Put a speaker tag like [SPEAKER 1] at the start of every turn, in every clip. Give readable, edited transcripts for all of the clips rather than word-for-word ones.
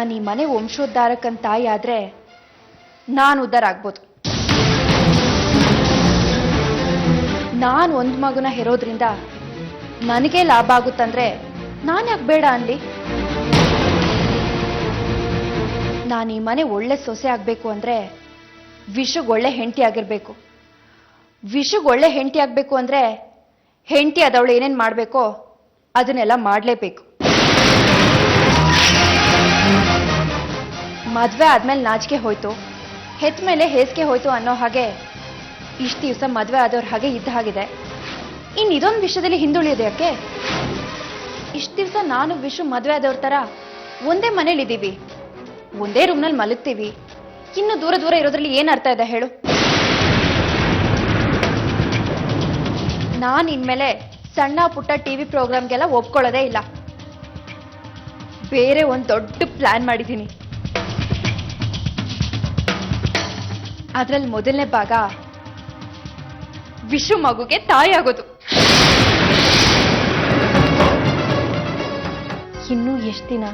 [SPEAKER 1] ನಾನು ಈ ಮನೆ ವಂಶೋದ್ಧಾರಕನ ತಾಯಿ ಆದ್ರೆ ನಾನು ಉದ್ಧಾರ ಆಗ್ಬೋದು. ನಾನು ಒಂದು ಮಗುನ ಹೆರೋದ್ರಿಂದ ನನಗೆ ಲಾಭ ಆಗುತ್ತಂದ್ರೆ ನಾನು ಯಾಕೆ ಬೇಡ ಅನ್ಲಿ? ನಾನು ಈ ಮನೆ ಒಳ್ಳೆ ಸೊಸೆ ಆಗ್ಬೇಕು ಅಂದ್ರೆ ವಿಷಗ್ ಒಳ್ಳೆ ಹೆಂಡತಿ ಆಗಿರ್ಬೇಕು. ವಿಷಗ್ ಒಳ್ಳೆ ಹೆಂಡತಿ ಆಗ್ಬೇಕು ಅಂದ್ರೆ ಹೆಂಡತಿ ಅದವಳು ಏನೇನ್ ಮಾಡ್ಬೇಕೋ ಅದನ್ನೆಲ್ಲ ಮಾಡ್ಲೇಬೇಕು. ಮದ್ವೆ ಆದ್ಮೇಲೆ ನಾಚಿಕೆ ಹೋಯ್ತು, ಹೆತ್ತ ಮೇಲೆ ಹೇಸಿಗೆ ಹೋಯ್ತು ಅನ್ನೋ ಹಾಗೆ ಇಷ್ಟು ದಿವಸ ಮದ್ವೆ ಆದವ್ರ ಹಾಗೆ ಇದ್ದ ಹಾಗಿದೆ. ಇನ್ನು ಇದೊಂದು ವಿಷಯದಲ್ಲಿ ಹಿಂದುಳಿಯೋದು ಯಾಕೆ? ಇಷ್ಟು ದಿವಸ ನಾನು ವಿಷು ಮದ್ವೆ ಆದವ್ರ ತರ ಒಂದೇ ಮನೇಲಿ ಇದ್ದೀವಿ, ಒಂದೇ ರೂಮ್ನಲ್ಲಿ ಮಲಗ್ತೀವಿ. ಇನ್ನು ದೂರ ದೂರ ಇರೋದ್ರಲ್ಲಿ ಏನ್ ಅರ್ಥ ಇದೆ ಹೇಳು? ನಾನು ಇನ್ಮೇಲೆ ಸಣ್ಣ ಪುಟ್ಟ ಟಿವಿ ಪ್ರೋಗ್ರಾಮ್ಗೆಲ್ಲ ಒಪ್ಕೊಳ್ಳೋದೇ ಇಲ್ಲ. ಬೇರೆ ಒಂದು ದೊಡ್ಡ ಪ್ಲಾನ್ ಮಾಡಿದ್ದೀನಿ. ಅದ್ರಲ್ಲಿ ಮೊದಲನೇ ಭಾಗ ವಿಷು ಮಗುಗೆ ತಾಯಿ ಆಗೋದು. ಇನ್ನೂ ಎಷ್ಟು ದಿನ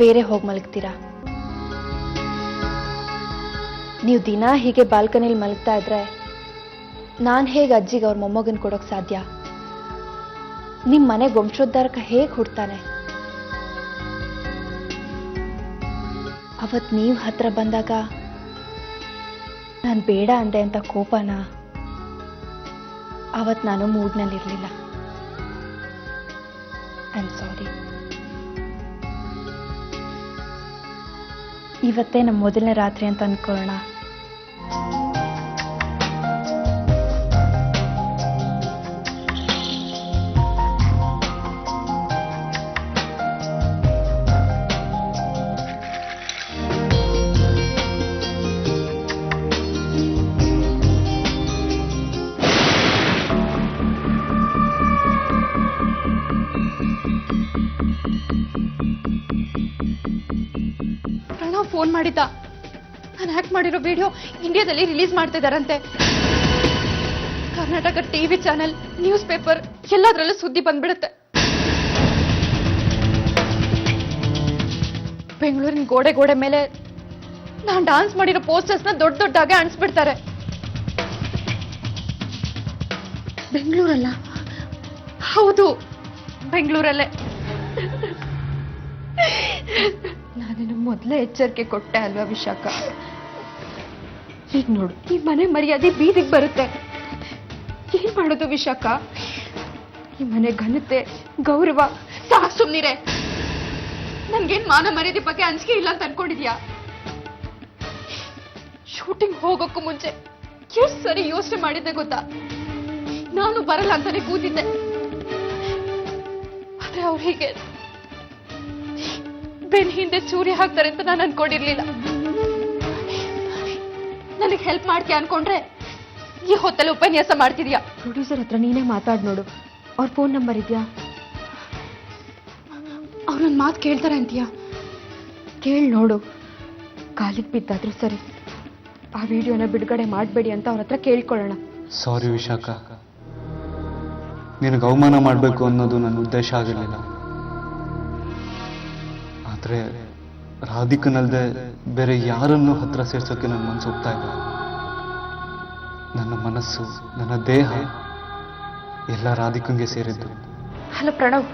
[SPEAKER 1] ಬೇರೆ ಹೋಗಿ ಮಲಗ್ತೀರಾ? ನೀವು ದಿನ ಹೀಗೆ ಬಾಲ್ಕನಿಲಿ ಮಲಗ್ತಾ ಇದ್ರೆ ನಾನು ಹೇಗೆ ಅಜ್ಜಿಗೆ ಅವ್ರ ಮೊಮ್ಮಗನ್ ಕೊಡೋಕ್ ಸಾಧ್ಯ? ನಿಮ್ ಮನೆಗೆ ವಂಶೋದ್ಧಾರಕ ಹೇಗೆ ಹುಡ್ತಾನೆ? ಅವತ್ ನೀವು ಹತ್ರ ಬಂದಾಗ ನಾನು ಬೇಡ ಅಂದೆ ಅಂತ ಕೋಪನ ಅವತ್ ನಾನು ಮೂಡ್ನಲ್ಲಿರ್ಲಿಲ್ಲ. I am sorry. ಇವತ್ತೇ ನಮ್ಮ ಮೊದಲನೇ ರಾತ್ರಿ ಅಂತ ಅನ್ಕೊಳ್ಳೋಣ. ಫೋನ್ ಮಾಡಿದ್ದ. ನಾನು ಹ್ಯಾಕ್ ಮಾಡಿರೋ ವಿಡಿಯೋ ಇಂಡಿಯಾದಲ್ಲಿ ರಿಲೀಸ್ ಮಾಡ್ತಾ ಇದ್ದಾರಂತೆ. Karnataka TV channel, newspaper ಎಲ್ಲದರಲ್ಲೂ ಸುದ್ದಿ ಬಂದ್ಬಿಡುತ್ತೆ. ಬೆಂಗಳೂರಿನ ಗೋಡೆ ಗೋಡೆ ಮೇಲೆ ನಾನು ಡಾನ್ಸ್ ಮಾಡಿರೋ ಪೋಸ್ಟರ್ಸ್ನ ದೊಡ್ಡ ದೊಡ್ಡಾಗೆ ಅಣಿಸ್ಬಿಡ್ತಾರೆ. ಬೆಂಗಳೂರಲ್ಲ? ಹೌದು, ಬೆಂಗಳೂರಲ್ಲೇ. ನಾನೇನು ಮೊದಲೇ ಎಚ್ಚರಿಕೆ ಕೊಟ್ಟೆ ಅಲ್ವಾ ವಿಶಾಖ? ಈಗ ನೋಡು, ಈ ಮನೆ ಮರ್ಯಾದೆ ಬೀದಿಗೆ ಬರುತ್ತೆ. ಏನ್ ಮಾಡೋದು ವಿಶಾಖ? ಈ ಮನೆ ಘನತೆ, ಗೌರವ ಸಾಕು. ಸುಮ್ನಿರೆ. ನನ್ಗೇನ್ ಮಾನ ಮರ್ಯಾದೆ ಬಗ್ಗೆ ಅಂಜಿಕೆ ಇಲ್ಲ ಅಂತ ಅನ್ಕೊಂಡಿದ್ಯಾ? ಶೂಟಿಂಗ್ ಹೋಗೋಕ್ಕೂ ಮುಂಚೆ ಎಷ್ಟು ಸರಿ ಯೋಚನೆ ಮಾಡಿದ್ದೆ ಗೊತ್ತಾ? ನಾನು ಬರಲ್ಲ ಅಂತಾನೆ ಕೂತಿದ್ದೆ. ಆದ್ರೆ ಅವ್ರು ಹೀಗೆ ಬೆನ್ ಹಿಂದೆ ಚೂರಿ ಹಾಕ್ತಾರೆ ಅಂತ ನಾನು ಅನ್ಕೊಂಡಿರ್ಲಿಲ್ಲ. ನನಗೆ ಹೆಲ್ಪ್ ಮಾಡ್ತೀಯ ಅನ್ಕೊಂಡ್ರೆ ಈ ಹೊತ್ತಲ್ಲಿ ಉಪನ್ಯಾಸ ಮಾಡ್ತಿದ್ಯಾ. ಪ್ರೊಡ್ಯೂಸರ್ ಹತ್ರ ನೀನೇ ಮಾತಾಡ್ ನೋಡು. ಅವ್ರ ಫೋನ್ ನಂಬರ್ ಇದೆಯಾ? ಅವ್ರ ನನ್ನ ಮಾತು ಕೇಳ್ತಾರೆ ಅಂತೀಯಾ? ಕೇಳಿ ನೋಡು. ಕಾಲಿಗೆ ಬಿದ್ದಾದ್ರೂ ಸರಿ, ಆ ವಿಡಿಯೋನ ಬಿಡುಗಡೆ ಮಾಡಬೇಡಿ ಅಂತ ಅವ್ರ ಹತ್ರ ಕೇಳ್ಕೊಳ್ಳೋಣ.
[SPEAKER 2] ಸಾರಿ ವಿಶಾಖ, ನಿನಗೆ ಅವಮಾನ ಮಾಡಬೇಕು ಅನ್ನೋದು ನನ್ನ ಉದ್ದೇಶ ಆಗಿರಲಿಲ್ಲ. ಆದರೆ ರಾಧಿಕನಲ್ಲದೆ ಬೇರೆ ಯಾರನ್ನು ಹತ್ರ ಸೇರ್ಸೋಕೆ ನನ್ನ ಮನಸ್ಸು ಹೋಗ್ತಾ ಇಲ್ಲ. ನನ್ನ ಮನಸ್ಸು, ನನ್ನ ದೇಹ ಎಲ್ಲ ರಾಧಿಕಂಗೆ ಸೇರಿದ್ದು.
[SPEAKER 1] ಹಲೋ ಪ್ರಣವ್,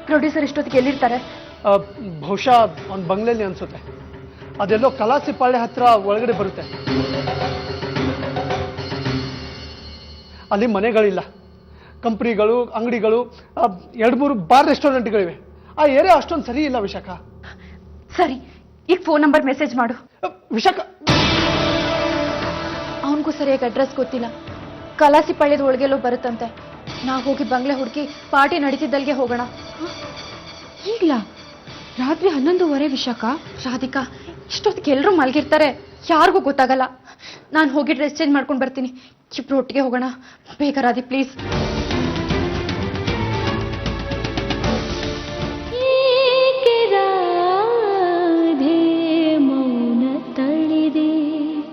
[SPEAKER 1] ಪ್ರೊಡ್ಯೂಸರ್ ಇಷ್ಟೊತ್ತಿಗೆ ಎಲ್ಲಿರ್ತಾರೆ?
[SPEAKER 3] ಬಹುಶಃ ಒಂದು ಬಂಗ್ಲೆಯಲ್ಲಿ ಅನ್ಸುತ್ತೆ. ಅದೆಲ್ಲೋ ಕಲಾಸಿಪಾಳ್ಯ ಹತ್ರ ಒಳಗಡೆ ಬರುತ್ತೆ. ಅಲ್ಲಿ ಮನೆಗಳಿಲ್ಲ, ಕಂಪ್ನಿಗಳು, ಅಂಗಡಿಗಳು, 2-3 ಬಾರ್ ರೆಸ್ಟೋರೆಂಟ್ಗಳಿವೆ. ಆ ಏರಿಯಾ ಅಷ್ಟೊಂದು ಸರಿ ಇಲ್ಲ ವಿಶಾಖ.
[SPEAKER 1] ಸರಿ, ಈಗ ಫೋನ್ ನಂಬರ್ ಮೆಸೇಜ್ ಮಾಡು.
[SPEAKER 3] ವಿಶಾಖ,
[SPEAKER 1] ಅವನಿಗೂ ಸರಿಯಾಗಿ ಅಡ್ರೆಸ್ ಗೊತ್ತಿಲ್ಲ. ಕಲಾಸಿಪಾಳ್ಯದ ಒಳಗೆಲ್ಲೋ ಬರುತ್ತಂತೆ. ನಾವು ಹೋಗಿ ಬಂಗ್ಲೆ ಹುಡುಕಿ ಪಾರ್ಟಿ ನಡೀತಿದ್ದಲ್ಗೆ ಹೋಗೋಣ. ಈಗ್ಲ ರಾತ್ರಿ 11:15 ವಿಶಾಖ. ರಾಧಿಕಾ, ಇಷ್ಟೊತ್ತಿಗೆ ಎಲ್ಲರೂ ಮಲಗಿರ್ತಾರೆ, ಯಾರಿಗೂ ಗೊತ್ತಾಗಲ್ಲ. ನಾನು ಹೋಗಿ ಡ್ರೆಸ್ ಚೇಂಜ್ ಮಾಡ್ಕೊಂಡು ಬರ್ತೀನಿ. ಇಬ್ರು ಒಟ್ಟಿಗೆ ಹೋಗೋಣ. ಬೇಗ ರಾಧಿ ಪ್ಲೀಸ್.